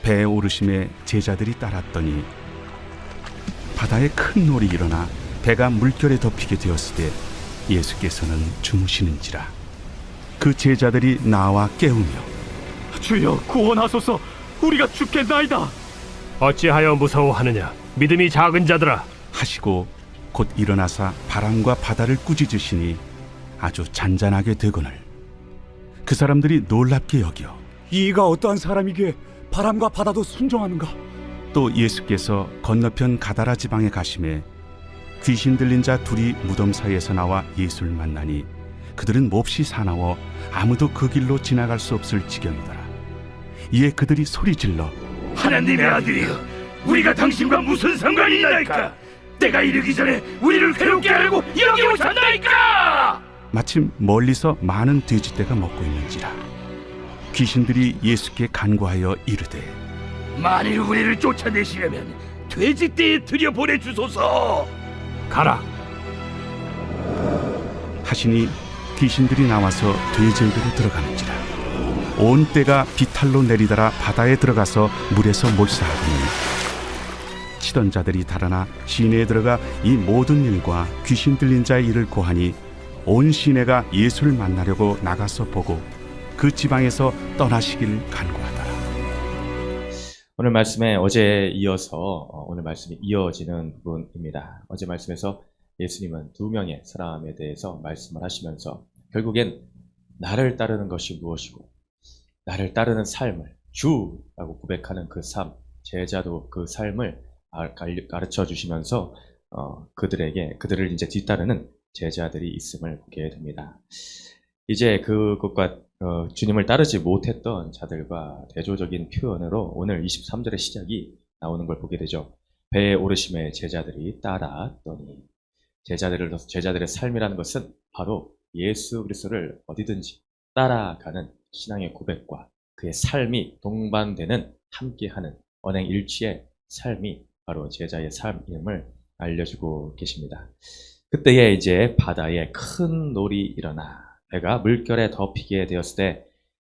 배에 오르심에 제자들이 따랐더니 바다에 큰 놀이 일어나 배가 물결에 덮이게 되었을 때 예수께서는 주무시는지라. 그 제자들이 나와 깨우며 주여 구원하소서, 우리가 죽겠나이다. 어찌하여 무서워하느냐? 믿음이 작은 자들아. 하시고 곧 일어나사 바람과 바다를 꾸짖으시니 아주 잔잔하게 되거늘 그 사람들이 놀랍게 여겨 이가 어떠한 사람이기에 바람과 바다도 순종하는가? 또 예수께서 건너편 가다라 지방에 가심에 귀신 들린 자 둘이 무덤 사이에서 나와 예수를 만나니 그들은 몹시 사나워 아무도 그 길로 지나갈 수 없을 지경이더라. 이에 그들이 소리질러 하나님의 아들이여, 우리가 당신과 무슨 상관이 있나이까? 때가 이르기 전에 우리를 괴롭게 하려고 여기 오셨나이까? 마침 멀리서 많은 돼지떼가 먹고 있는지라. 귀신들이 예수께 간구하여 이르되 만일 우리를 쫓아내시려면 돼지떼에 들여보내주소서. 가라. 하시니 귀신들이 나와서 돼지에게로 들어가는지라. 온 떼가 비탈로 내리달아 바다에 들어가서 물에서 몰사하더니 치던 자들이 달아나 시내에 들어가 이 모든 일과 귀신 들린 자의 일을 고하니 온 시내가 예수를 만나려고 나가서 보고 그 지방에서 떠나시길 간구하더라. 오늘 말씀에 어제에 이어서 오늘 말씀이 이어지는 부분입니다. 어제 말씀에서 예수님은 두 명의 사람에 대해서 말씀을 하시면서 결국엔 나를 따르는 것이 무엇이고 나를 따르는 삶을 주라고 고백하는 그 삶, 제자도 그 삶을 가르쳐 주시면서 그들을 이제 뒤따르는 제자들이 있음을 보게 됩니다. 이제 그것과 주님을 따르지 못했던 자들과 대조적인 표현으로 오늘 23절의 시작이 나오는 걸 보게 되죠. 배에 오르심에 제자들이 따랐더니 제자들의 삶이라는 것은 바로 예수 그리스도를 어디든지 따라가는 신앙의 고백과 그의 삶이 동반되는 함께하는 언행일치의 삶이 바로 제자의 삶임을 알려주고 계십니다. 그때에 이제 바다에 큰 놀이 일어나 배가 물결에 덮이게 되었을 때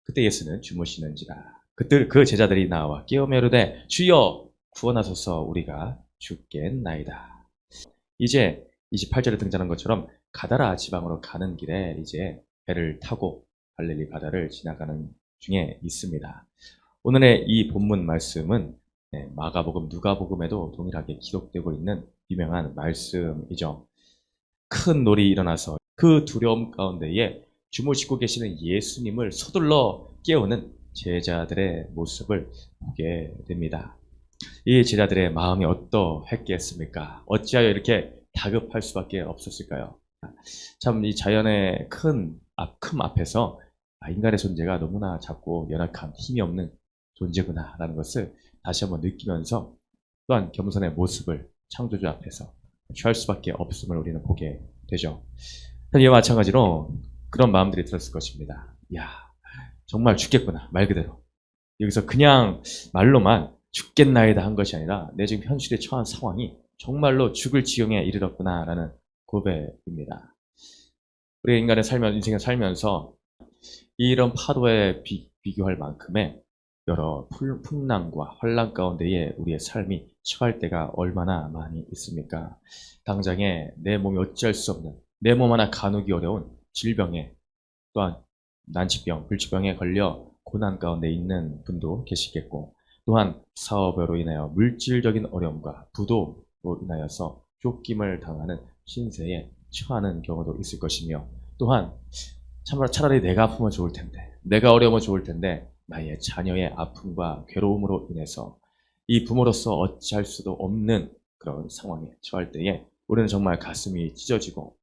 그때 예수는 주무시는지라. 그때 그 제자들이 나와 깨우며 이르되 주여 구원하소서, 우리가 죽겠나이다. 이제 28절에 등장한 것처럼 가다라 지방으로 가는 길에 이제 배를 타고 갈릴리 바다를 지나가는 중에 있습니다. 오늘의 이 본문 말씀은 마가복음, 누가복음에도 동일하게 기록되고 있는 유명한 말씀이죠. 큰 놀이 일어나서 그 두려움 가운데에 주무시고 계시는 예수님을 서둘러 깨우는 제자들의 모습을 보게 됩니다. 이 제자들의 마음이 어떠했겠습니까? 어찌하여 이렇게 다급할 수밖에 없었을까요? 참 이 자연의 큰 앞에서 인간의 존재가 너무나 작고 연약한 힘이 없는 존재구나 라는 것을 다시 한번 느끼면서 또한 겸손의 모습을 창조주 앞에서 취할 수밖에 없음을 우리는 보게 되죠. 이와 마찬가지로 그런 마음들이 들었을 것입니다. 이야, 정말 죽겠구나, 말 그대로. 여기서 그냥 말로만 죽겠나이다 한 것이 아니라 내 지금 현실에 처한 상황이 정말로 죽을 지경에 이르렀구나 라는 고백입니다. 우리 인생을 살면서 이런 파도에 비교할 만큼의 여러 풍랑과 환란 가운데에 우리의 삶이 처할 때가 얼마나 많이 있습니까? 당장에 내 몸이 어찌할 수 없는, 내 몸 하나 가누기 어려운 질병에, 또한 난치병, 불치병에 걸려 고난 가운데 있는 분도 계시겠고, 또한 사업으로 인하여 물질적인 어려움과 부도로 인하여서 쫓김을 당하는 신세에 처하는 경우도 있을 것이며, 또한 차라리 내가 아프면 좋을 텐데, 내가 어려우면 좋을 텐데 나의 자녀의 아픔과 괴로움으로 인해서 이 부모로서 어찌할 수도 없는 그런 상황에 처할 때에 우리는 정말 가슴이 찢어지고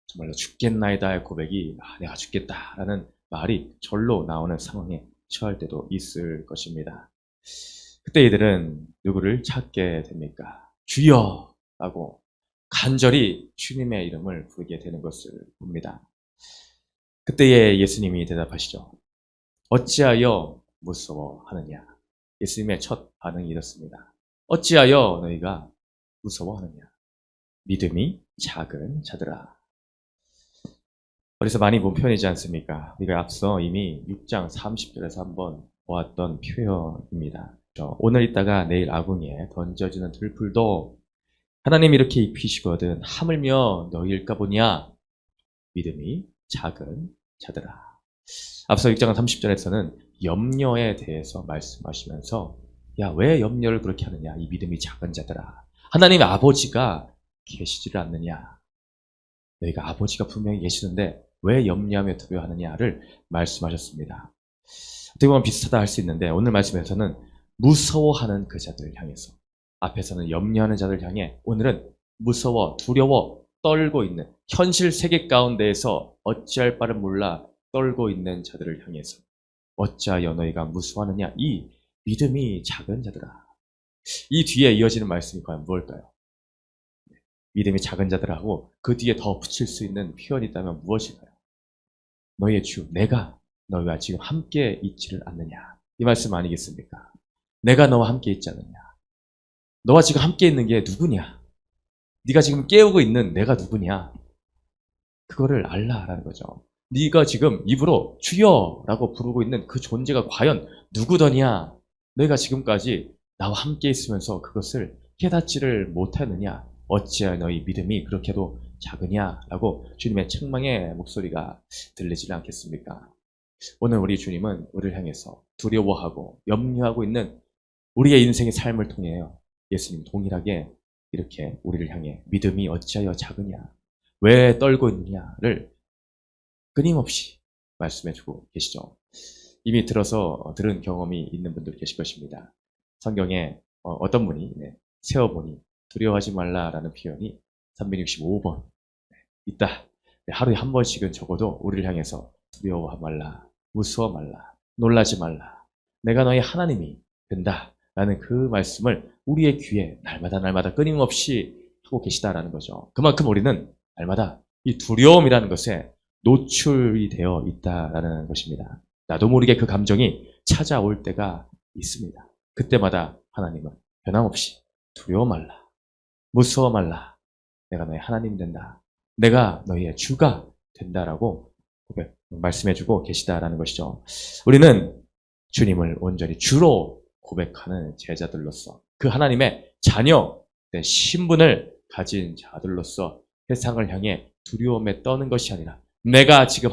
정말로 죽겠나이다의 고백이 내가 죽겠다라는 말이 절로 나오는 상황에 처할 때도 있을 것입니다. 그때 이들은 누구를 찾게 됩니까? 주여! 라고 간절히 주님의 이름을 부르게 되는 것을 봅니다. 그때에 예수님이 대답하시죠. 어찌하여 무서워하느냐? 예수님의 첫 반응이 이렇습니다. 어찌하여 너희가 무서워하느냐? 믿음이 작은 자들아. 어디서 많이 본 표현이지 않습니까? 우리가 앞서 이미 6장 30절에서 한번 보았던 표현입니다. 오늘 있다가 내일 아궁이에 던져지는 들풀도 하나님 이렇게 입히시거든 하물며 너희일까 보냐. 믿음이 작은 자들아. 앞서 6장 30절에서는 염려에 대해서 말씀하시면서 야, 왜 염려를 그렇게 하느냐. 이 믿음이 작은 자들아. 하나님의 아버지가 계시지를 않느냐. 너희가 아버지가 분명히 계시는데 왜 염려하며 두려워하느냐를 말씀하셨습니다. 어떻게 보면 비슷하다 할 수 있는데 오늘 말씀에서는 무서워하는 그 자들을 향해서, 앞에서는 염려하는 자들을 향해 오늘은 무서워, 두려워, 떨고 있는 현실 세계 가운데에서 어찌할 바를 몰라 떨고 있는 자들을 향해서 어찌하여 너희가 무서워하느냐. 이 믿음이 작은 자들아. 이 뒤에 이어지는 말씀이 과연 무엇일까요? 믿음이 작은 자들하고 그 뒤에 더 붙일 수 있는 표현이 있다면 무엇일까요? 너희의 주, 내가 너희와 지금 함께 있지를 않느냐. 이 말씀 아니겠습니까? 내가 너와 함께 있지 않느냐. 너와 지금 함께 있는 게 누구냐? 네가 지금 깨우고 있는 내가 누구냐? 그거를 알라라는 거죠. 네가 지금 입으로 주여라고 부르고 있는 그 존재가 과연 누구더냐? 너희가 지금까지 나와 함께 있으면서 그것을 깨닫지를 못하느냐? 어찌하여 너희 믿음이 그렇게도 작으냐라고 주님의 책망의 목소리가 들리지 않겠습니까? 오늘 우리 주님은 우리를 향해서 두려워하고 염려하고 있는 우리의 인생의 삶을 통해요. 예수님 동일하게 이렇게 우리를 향해 믿음이 어찌하여 작으냐, 왜 떨고 있느냐를 끊임없이 말씀해주고 계시죠. 이미 들어서 들은 경험이 있는 분들 계실 것입니다. 성경에 어떤 분이 세어보니 두려워하지 말라라는 표현이 365번 있다. 하루에 한 번씩은 적어도 우리를 향해서 두려워 말라, 무서워 말라, 놀라지 말라, 내가 너의 하나님이 된다 라는 그 말씀을 우리의 귀에 날마다 끊임없이 하고 계시다라는 거죠. 그만큼 우리는 날마다 이 두려움이라는 것에 노출이 되어 있다라는 것입니다. 나도 모르게 그 감정이 찾아올 때가 있습니다. 그때마다 하나님은 변함없이 두려워 말라, 무서워 말라, 내가 너의 하나님 된다, 내가 너희의 주가 된다라고 말씀해주고 계시다라는 것이죠. 우리는 주님을 온전히 주로 고백하는 제자들로서 그 하나님의 자녀, 내 신분을 가진 자들로서 세상을 향해 두려움에 떠는 것이 아니라 내가 지금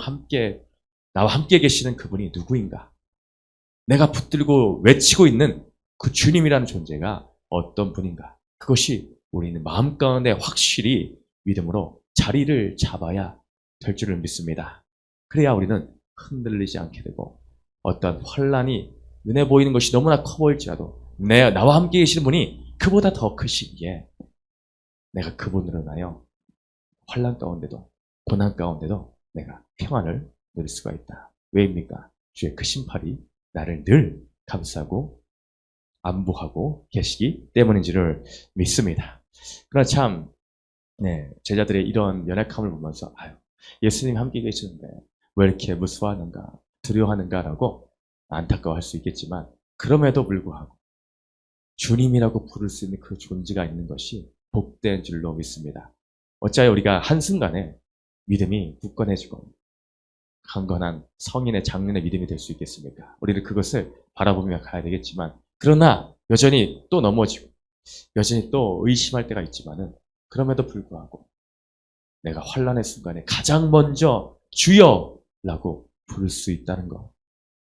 나와 함께 계시는 그분이 누구인가? 내가 붙들고 외치고 있는 그 주님이라는 존재가 어떤 분인가? 그것이 우리는 마음 가운데 확실히 믿음으로 자리를 잡아야 될 줄을 믿습니다. 그래야 우리는 흔들리지 않게 되고 어떤 환란이 눈에 보이는 것이 너무나 커 보일지라도 나와 함께 계시는 분이 그보다 더 크시기에 내가 그분으로 인하여 환란 가운데도 고난 가운데도 내가 평안을 누릴 수가 있다. 왜입니까? 주의 크신 팔이 나를 늘 감싸고 안보하고 계시기 때문인지를 믿습니다. 그러나 참 제자들의 이런 연약함을 보면서 예수님 함께 계시는데 왜 이렇게 무서워하는가, 두려워하는가라고 안타까워할 수 있겠지만 그럼에도 불구하고 주님이라고 부를 수 있는 그 존재가 있는 것이 복된 줄로 믿습니다. 어찌하여 우리가 한순간에 믿음이 굳건해지고 강건한 성인의 장년의 믿음이 될 수 있겠습니까? 우리는 그것을 바라보며 가야 되겠지만 그러나 여전히 또 넘어지고 여전히 또 의심할 때가 있지만은 그럼에도 불구하고 내가 환난의 순간에 가장 먼저 주여라고 부를 수 있다는 것,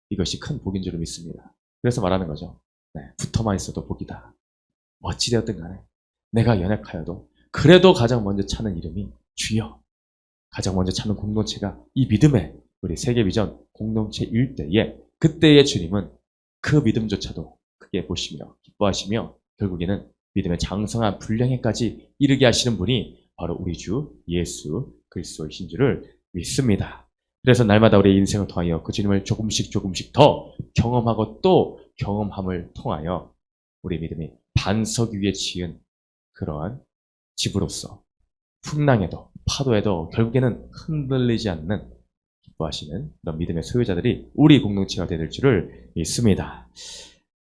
이것이 큰 복인 줄 믿습니다. 그래서 말하는 거죠. 붙어만 있어도 복이다. 어찌되었든 간에 내가 연약하여도 그래도 가장 먼저 찾는 이름이 주여, 가장 먼저 찾는 공동체가 이 믿음의 우리 세계비전 공동체일 때에 그때의 주님은 그 믿음조차도 크게 보시며 기뻐하시며 결국에는 믿음의 장성한 분량에까지 이르게 하시는 분이 바로 우리 주 예수 그리스도이신 줄을 믿습니다. 그래서 날마다 우리의 인생을 통하여 그 주님을 조금씩 더 경험하고 또 경험함을 통하여 우리 믿음이 반석 위에 지은 그러한 집으로서 풍랑에도 파도에도 결국에는 흔들리지 않는 기뻐하시는 그런 믿음의 소유자들이 우리 공동체가 될 줄을 믿습니다.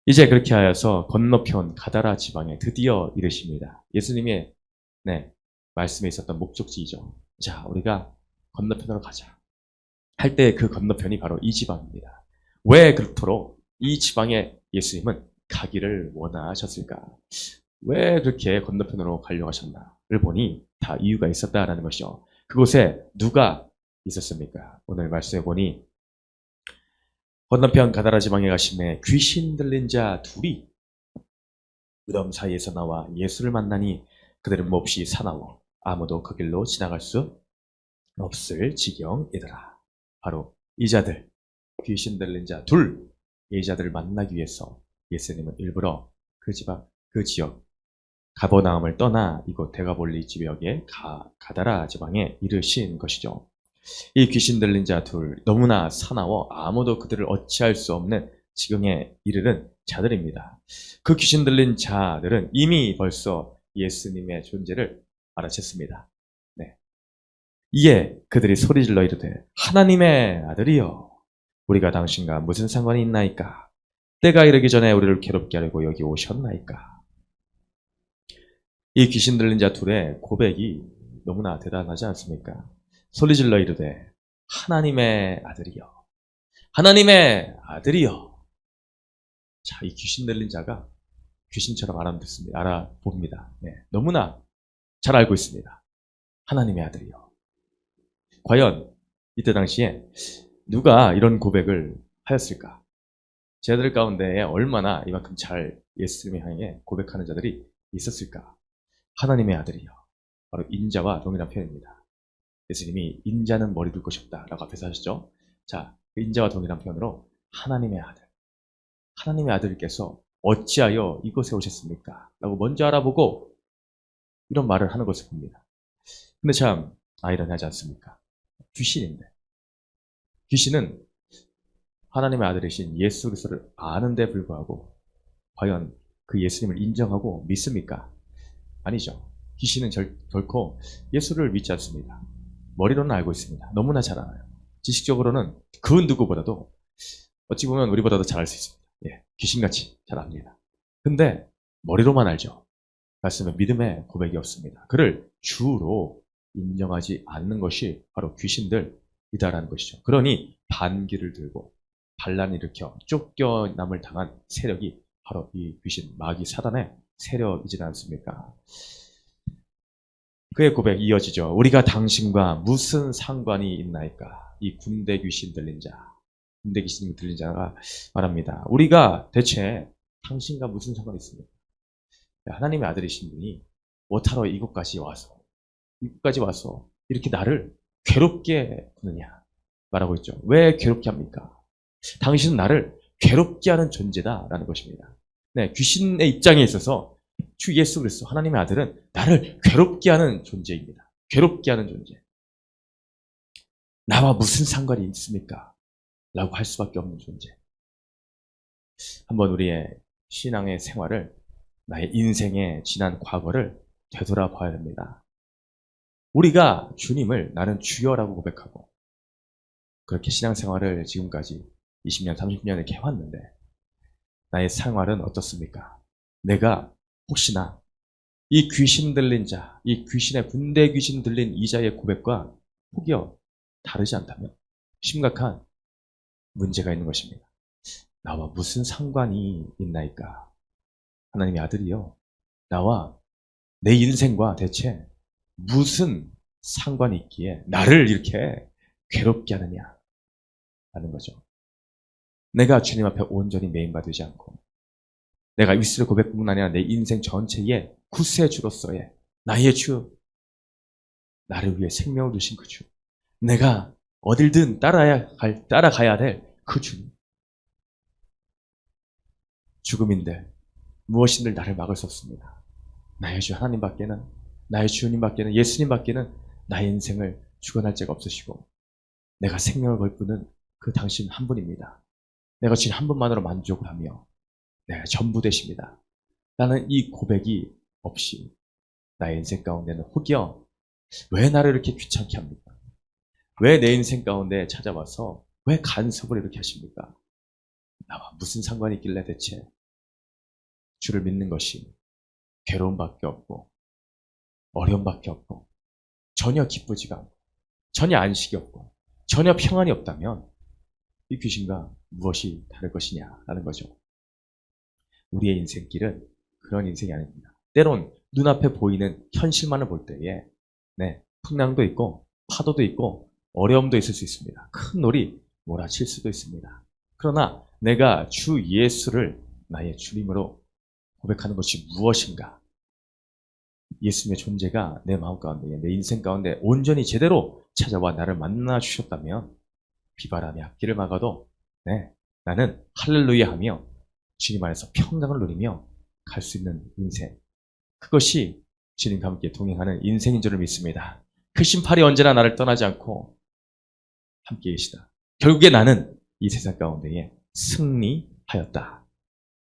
이제 그렇게 하여서 건너편 가다라 지방에 드디어 이르십니다. 예수님의 말씀에 있었던 목적지이죠. 자, 우리가 건너편으로 가자 할 때 그 건너편이 바로 이 지방입니다. 왜 그토록 이 지방에 예수님은 가기를 원하셨을까? 왜 그렇게 건너편으로 가려고 하셨나를 보니 다 이유가 있었다라는 것이죠. 그곳에 누가 있었습니까? 오늘 말씀해 보니 건너편 가다라 지방에 가심에 귀신 들린 자 둘이 무덤 사이에서 나와 예수를 만나니 그들은 몹시 사나워 아무도 그 길로 지나갈 수 없을 지경이더라. 바로 이 자들, 귀신 들린 자 둘, 이 자들을 만나기 위해서 예수님은 일부러 그 지역 가버나움을 떠나 이곳 데가볼리 지역의 가다라 지방에 이르신 것이죠. 이 귀신 들린 자 둘, 너무나 사나워 아무도 그들을 어찌할 수 없는 지경에 이르는 자들입니다. 그 귀신 들린 자들은 이미 벌써 예수님의 존재를 알아챘습니다. 네. 이에 그들이 소리질러 이르되 하나님의 아들이여 우리가 당신과 무슨 상관이 있나이까? 때가 이르기 전에 우리를 괴롭게 하려고 여기 오셨나이까? 이 귀신 들린 자 둘의 고백이 너무나 대단하지 않습니까? 소리질러 이르되 하나님의 아들이여 하나님의 아들이여. 자, 이 귀신 들린 자가 귀신처럼 알아봅니다. 네, 너무나 잘 알고 있습니다. 하나님의 아들이여. 과연 이때 당시에 누가 이런 고백을 하였을까? 제자들 가운데에 얼마나 이만큼 잘 예수님을 향해 고백하는 자들이 있었을까? 하나님의 아들이여. 바로 인자와 동일한 표현입니다. 예수님이 인자는 머리 둘 것이 없다 라고 앞에서 하셨죠. 자, 그 인자와 동일한 표현으로 하나님의 아들. 하나님의 아들께서 어찌하여 이곳에 오셨습니까? 라고 먼저 알아보고 이런 말을 하는 것을 봅니다. 근데 참 아이러니하지 않습니까? 귀신인데. 귀신은 하나님의 아들이신 예수 그리스도를 아는데 불구하고 과연 그 예수님을 인정하고 믿습니까? 아니죠. 귀신은 결코 예수를 믿지 않습니다. 머리로는 알고 있습니다. 너무나 잘 알아요. 지식적으로는 그 누구보다도 어찌 보면 우리보다도 잘 알 수 있습니다. 예, 귀신같이 잘 압니다. 근데 머리로만 알죠. 말씀에 믿음의 고백이 없습니다. 그를 주로 인정하지 않는 것이 바로 귀신들이다라는 것이죠. 그러니 반기를 들고 반란을 일으켜 쫓겨남을 당한 세력이 바로 이 귀신, 마귀, 사단의 세력이지 않습니까? 그의 고백이 이어지죠. 우리가 당신과 무슨 상관이 있나이까? 이 군대 귀신 들린 자, 군대 귀신 들린 자가 말합니다. 우리가 대체 당신과 무슨 상관이 있습니까? 하나님의 아들이신 분이 뭐하러 이곳까지 와서 이렇게 나를 괴롭게 하느냐 말하고 있죠. 왜 괴롭게 합니까? 당신은 나를 괴롭게 하는 존재다라는 것입니다. 네, 귀신의 입장에 있어서 주 예수 그리스도 하나님의 아들은 나를 괴롭게 하는 존재입니다. 괴롭게 하는 존재. 나와 무슨 상관이 있습니까? 라고 할 수밖에 없는 존재. 한번 우리의 신앙의 생활을, 나의 인생의 지난 과거를 되돌아봐야 됩니다. 우리가 주님을 나는 주여라고 고백하고 그렇게 신앙생활을 지금까지 20년, 30년 이렇게 해왔는데 나의 생활은 어떻습니까? 내가 혹시나 이 귀신 들린 자, 이 귀신의 군대 귀신 들린 이자의 고백과 혹여 다르지 않다면 심각한 문제가 있는 것입니다. 나와 무슨 상관이 있나이까? 하나님의 아들이요. 나와 내 인생과 대체 무슨 상관이 있기에 나를 이렇게 괴롭게 하느냐? 라는 거죠. 내가 주님 앞에 온전히 메인받지 않고 내가 입술의 고백뿐만 아니라 내 인생 전체의 구세주로서의 나의 주, 나를 위해 생명을 주신 그 주, 내가 어딜든 따라가야 될 그 주님. 죽음인데 무엇인들 나를 막을 수 없습니다. 나의 주 하나님밖에는, 나의 주님밖에는, 예수님밖에는 나의 인생을 주관할 자가 없으시고 내가 생명을 걸 뿐은 그 당신 한 분입니다. 내가 주님 한 분만으로 만족을 하며 내가 전부 되십니다. 나는 이 고백이 없이 나의 인생 가운데는 혹여 왜 나를 이렇게 귀찮게 합니까? 왜 내 인생 가운데 찾아와서 왜 간섭을 이렇게 하십니까? 나와 무슨 상관이 있길래 대체 주를 믿는 것이 괴로움밖에 없고 어려움밖에 없고 전혀 기쁘지가 않고 전혀 안식이 없고 전혀 평안이 없다면 이 귀신과 무엇이 다를 것이냐라는 거죠. 우리의 인생길은 그런 인생이 아닙니다. 때론 눈앞에 보이는 현실만을 볼 때에 풍랑도 있고 파도도 있고 어려움도 있을 수 있습니다. 큰 놀이 몰아칠 수도 있습니다. 그러나 내가 주 예수를 나의 주님으로 고백하는 것이 무엇인가? 예수님의 존재가 내 마음 가운데, 내 인생 가운데 온전히 제대로 찾아와 나를 만나 주셨다면 비바람이 앞길을 막아도 나는 할렐루야 하며 주님 안에서 평강을 누리며 갈 수 있는 인생, 그것이 주님과 함께 동행하는 인생인 줄을 믿습니다. 그 심팔이 언제나 나를 떠나지 않고 함께 계시다. 결국에 나는 이 세상 가운데에 승리하였다.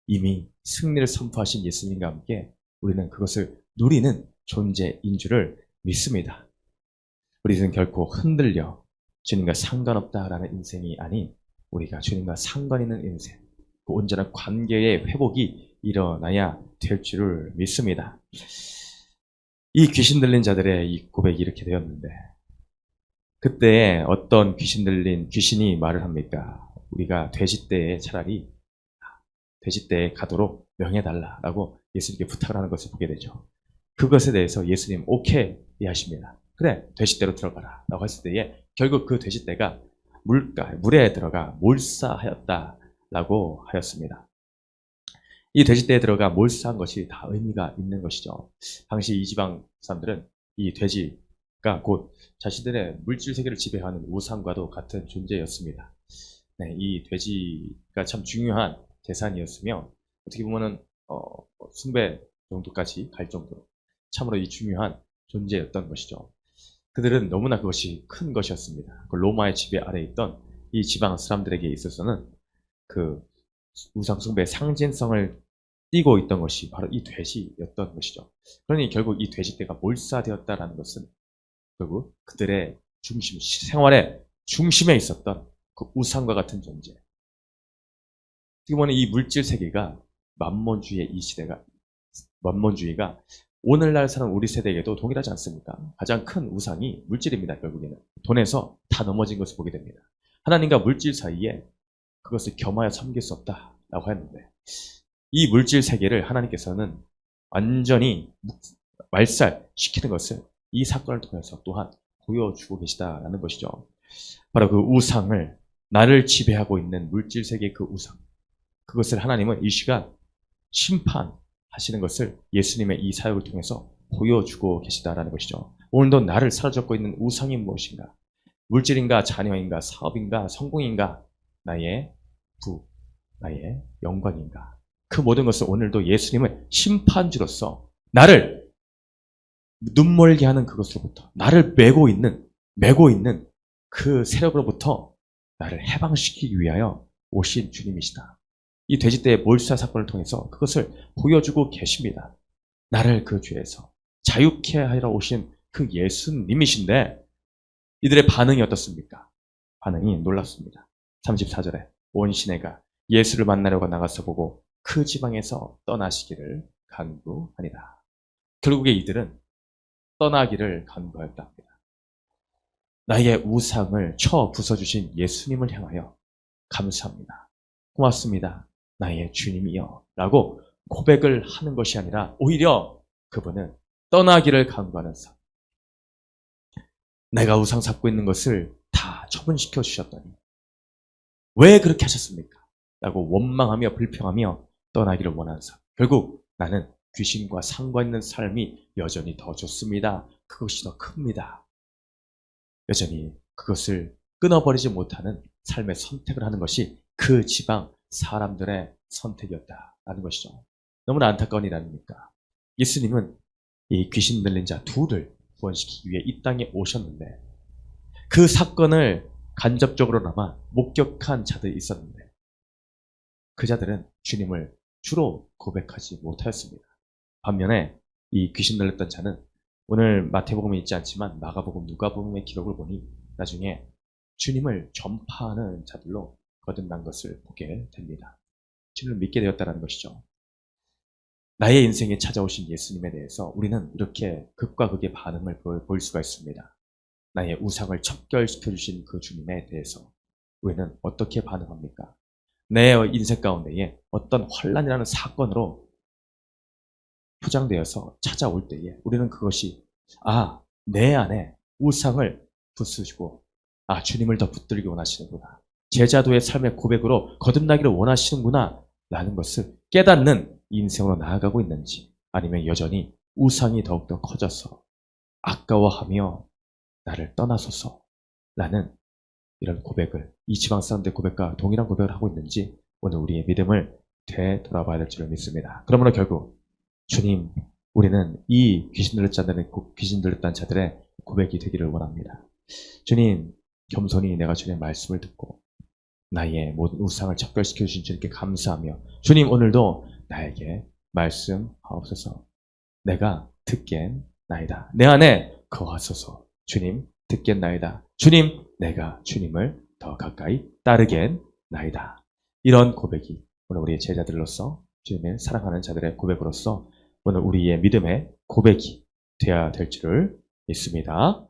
이미 승리를 선포하신 예수님과 함께 우리는 그것을 누리는 존재인 줄을 믿습니다. 우리는 결코 흔들려 주님과 상관없다라는 인생이 아닌 우리가 주님과 상관 있는 인생, 그 온전한 관계의 회복이 일어나야 될 줄을 믿습니다. 이 귀신 들린 자들의 이 고백이 이렇게 되었는데, 그때 어떤 귀신 들린 귀신이 말을 합니까? 우리가 돼지떼에 차라리 돼지떼에 가도록 명해달라라고 예수님께 부탁을 하는 것을 보게 되죠. 그것에 대해서 예수님 오케이 하십니다. 그래, 돼지떼로 들어가라 라고 했을 때에 결국 그 돼지떼가 물에 들어가 몰사하였다라고 하였습니다. 이 돼지떼에 들어가 몰사한 것이 다 의미가 있는 것이죠. 당시 이 지방 사람들은 이 돼지가 곧 자신들의 물질 세계를 지배하는 우상과도 같은 존재였습니다. 이 돼지가 참 중요한 재산이었으며 어떻게 보면은 숭배 정도까지 갈 정도로 참으로 이 중요한 존재였던 것이죠. 그들은 너무나 그것이 큰 것이었습니다. 그 로마의 지배 아래에 있던 이 지방 사람들에게 있어서는 그 우상 숭배의 상징성을 띠고 있던 것이 바로 이 돼지였던 것이죠. 그러니 결국 이 돼지떼가 몰사되었다라는 것은 결국 그들의 중심, 생활의 중심에 있었던 그 우상과 같은 존재. 어떻게 보면 이 물질 세계가 만몬주의의 이 시대가, 만몬주의가 오늘날 사는 우리 세대에게도 동일하지 않습니까? 가장 큰 우상이 물질입니다. 결국에는 돈에서 다 넘어진 것을 보게 됩니다. 하나님과 물질 사이에 그것을 겸하여 섬길 수 없다라고 했는데, 이 물질 세계를 하나님께서는 완전히 말살시키는 것을 이 사건을 통해서 또한 보여주고 계시다라는 것이죠. 바로 그 우상을, 나를 지배하고 있는 물질 세계의 그 우상, 그것을 하나님은 이 시간 심판하시는 것을 예수님의 이 사역을 통해서 보여주고 계시다라는 것이죠. 오늘도 나를 사로잡고 있는 우상이 무엇인가? 물질인가, 자녀인가, 사업인가, 성공인가, 나의 나의 영광인가? 그 모든 것을 오늘도 예수님은 심판주로서 나를 눈멀게 하는 그것으로부터, 나를 메고 있는 그 세력으로부터 나를 해방시키기 위하여 오신 주님이시다. 이 돼지떼의 몰사 사건을 통해서 그것을 보여주고 계십니다. 나를 그 죄에서 자유케 하여 오신 그 예수님이신데, 이들의 반응이 어떻습니까? 반응이 놀랍습니다. 34절에 온 시내가 예수를 만나려고 나가서 보고 그 지방에서 떠나시기를 간구하니라. 결국에 이들은 떠나기를 간구하였다 합니다. 나의 우상을 쳐 부숴주신 예수님을 향하여 감사합니다. 고맙습니다. 나의 주님이여 라고 고백을 하는 것이 아니라 오히려 그분은 떠나기를 간구하는 삶. 내가 우상 삼고 있는 것을 다 처분시켜 주셨더니 왜 그렇게 하셨습니까? 라고 원망하며 불평하며 떠나기를 원하는 삶. 결국 나는 귀신과 상관있는 삶이 여전히 더 좋습니다. 그것이 더 큽니다. 여전히 그것을 끊어버리지 못하는 삶의 선택을 하는 것이 그 지방 사람들의 선택이었다라는 것이죠. 너무나 안타까운 일 아닙니까? 예수님은 이 귀신 들린 자 둘을 구원시키기 위해 이 땅에 오셨는데, 그 사건을 간접적으로나마 목격한 자들이 있었는데 그 자들은 주님을 주로 고백하지 못하였습니다. 반면에 이 귀신 들렸던 자는 오늘 마태복음에 있지 않지만 마가복음, 누가복음의 기록을 보니 나중에 주님을 전파하는 자들로 거듭난 것을 보게 됩니다. 주님을 믿게 되었다는 것이죠. 나의 인생에 찾아오신 예수님에 대해서 우리는 이렇게 극과 극의 반응을 보일 수가 있습니다. 나의 우상을 척결시켜 주신 그 주님에 대해서 우리는 어떻게 반응합니까? 내 인생 가운데에 어떤 환란이라는 사건으로 포장되어서 찾아올 때에 우리는 그것이 내 안에 우상을 부수시고 주님을 더 붙들기 원하시는구나. 제자도의 삶의 고백으로 거듭나기를 원하시는구나 라는 것을 깨닫는 인생으로 나아가고 있는지, 아니면 여전히 우상이 더욱더 커져서 아까워하며 나를 떠나소서 라는 이런 고백을, 이 지방 사람들의 고백과 동일한 고백을 하고 있는지 오늘 우리의 믿음을 되돌아봐야 될 줄을 믿습니다. 그러므로 결국 주님, 우리는 이 귀신 들렸다는 자들의 고백이 되기를 원합니다. 주님, 겸손히 내가 주님의 말씀을 듣고 나의 모든 우상을 작별시켜 주신 주님께 감사하며, 주님 오늘도 나에게 말씀하옵소서. 내가 듣겠나이다. 내 안에 거하소서. 주님 듣겠나이다. 주님, 내가 주님을 더 가까이 따르겠나이다. 이런 고백이 오늘 우리의 제자들로서, 주님을 사랑하는 자들의 고백으로서 오늘 우리의 믿음의 고백이 되어야 될 줄을 믿습니다.